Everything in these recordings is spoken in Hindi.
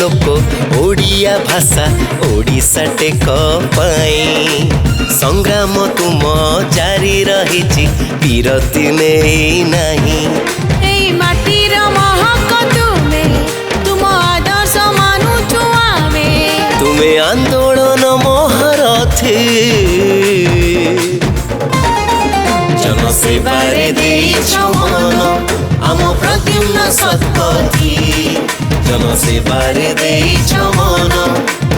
लोक ओडिया भाषा ओडिशा टेक पाई संग्राम तुम जारी रही विरति नहीं नाही माटीर महक तुम आदर्श मानुछु आमे तुम्हें आंदोलन महारथी जनसेवारे देइछ मन आम प्रद्युम्न सत्पथी जनसेवारे देइछ मन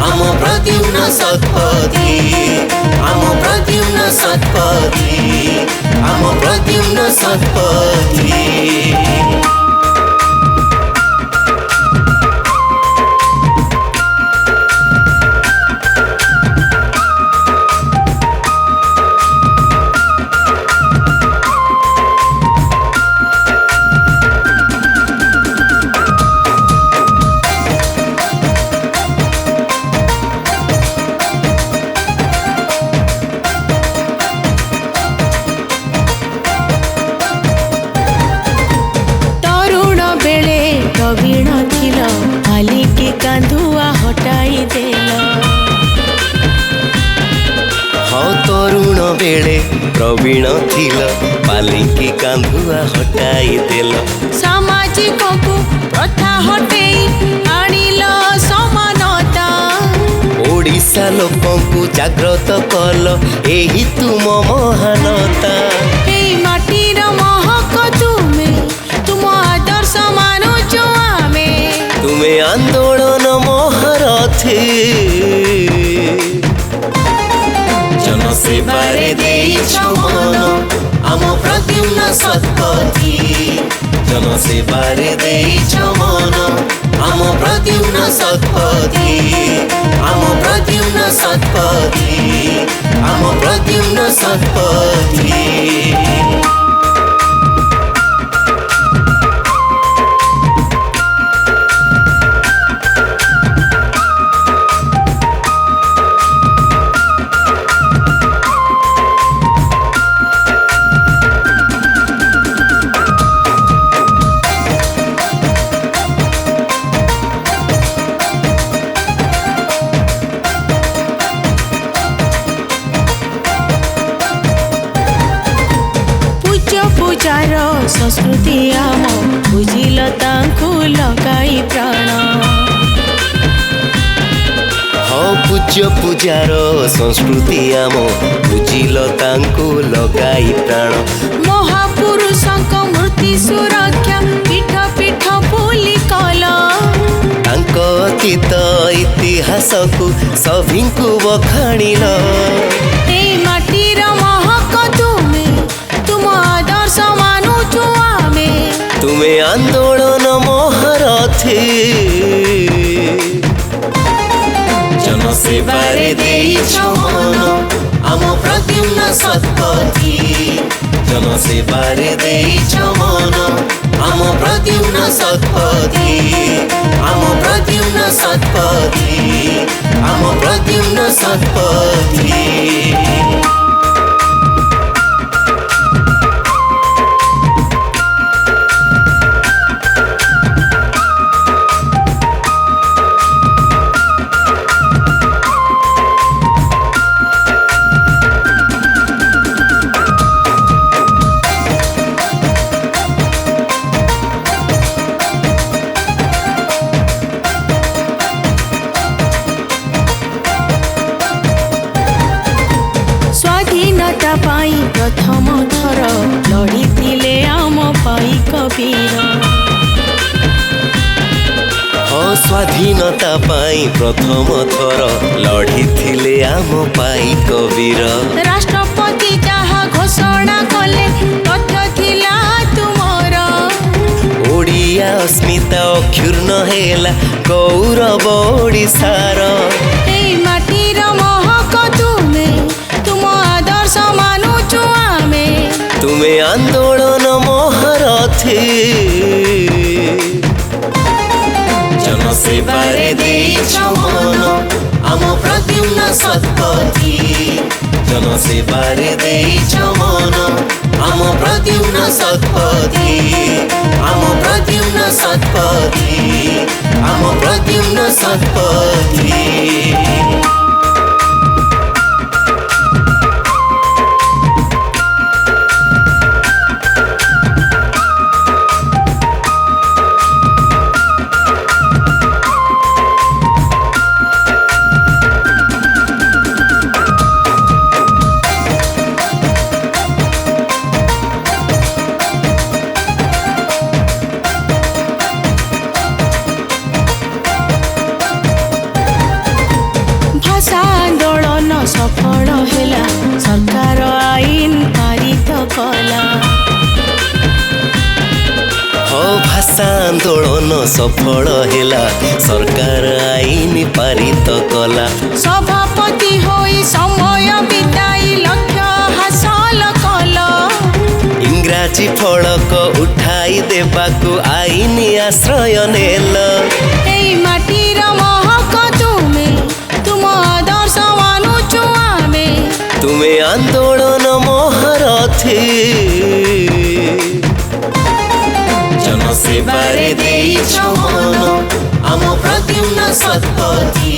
आम प्रद्युम्न सत्पथी आम प्रद्युम्न सत्पथी आम प्रद्युम्न सत्पथी प्रवीण थिल आलिके कांधुआ हटाई देल हाँ तरुण बेले प्रवीण थिल पालिके कांधुआ हटाई देल सामाजिक को प्रथा हटेई आनिल समानता ओडिशा लोकंकु जागृत कल एही तुम महानता माटीर महक तुम आदर्श मानुछु आमे तुम्हें आंदोलन महारथी जनसेवारे देइछ मन आम प्रद्युम्न सत्पथी जनसेवारे देइछ मन आम प्रद्युम्न सत्पथी आम प्रद्युम्न सत्पथी आम प्रद्युम्न सत्पथी पूजार संस्कृति आम बुझिल तांकु लगाई प्राण हाँ पूज्य पूजार संस्कृति आम बुझिल तांकु लगाई प्राण महापुरुषक मूर्ति सुरक्षा पीठ पीठ भूली कल तांक अतीत इतिहास को सभिंकु बखाणिल माटीर महक तुम आदर्श मानुछु आमे तुम्हें आंदोलन महारथी जनसेवारे देइछ मन आम प्रद्युम्न सत्पथी जनसेवारे देइछ मन आम प्रद्युम्न सत्पथी आम प्रद्युम्न सत्पथी आम प्रद्युम्न सत्पथी स्वाधीनता पाई प्रथम थर लड़ीथिले आम पाई कबीर हाँ स्वाधीनता पाई प्रथम थर लड़ीथिले आम पाई कबीर राष्ट्रपति जहा घोषणा कले तथ्य थिला तुमर ओडिया अस्मिता अक्षुर्ण हेला गौरव ओडिशार माटीर महक तुम आदर्श मानुछु आमे तुम्हें आंदोलन महारथी जनसेवारे देइछ मन आम प्रद्युम्न सत्पथी जनसेवारे देइछ मन आम प्रद्युम्न सत्पथी आम प्रद्युम्न सत्पथी ଆମ ପ୍ରଦ୍ୟୁମ୍ନ ଶତପଥୀ। ଭାଷା ଆନ୍ଦୋଳନ ସଫଳ ହେଲା ସରକାର ଆଇନ ପାରିତ କଲା। हो भाषा आंदोलन सफल ହେଲା सरकार आईन पारित कला। ସଭାପତି ହୋଇ ସମୟ ବିତାଇ ଲକ୍ଷ୍ୟ ହାସଲ କଲ। इंग्राजी फलक उठाई देबाकू आईन आश्रय नेल। ଏଇ ମାଟିର ମହକ ତୁମେ ତୁମ ଆଦର୍ଶ ମାନୁଛୁ ଆମେ। तुमे आंदोलन महारथी जनसेवारे ଦେଇଛ ମନ ଆମ ପ୍ରଦ୍ୟୁମ୍ନ ଶତପଥୀ।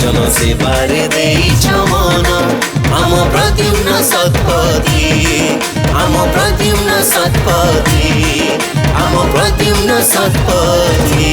जनसेवारे ଦେଇଛ ମନ ଆମ ପ୍ରଦ୍ୟୁମ୍ନ ଶତପଥୀ। ଆମ ପ୍ରଦ୍ୟୁମ୍ନ ଶତପଥୀ। ଆମ ପ୍ରଦ୍ୟୁମ୍ନ ଶତପଥୀ।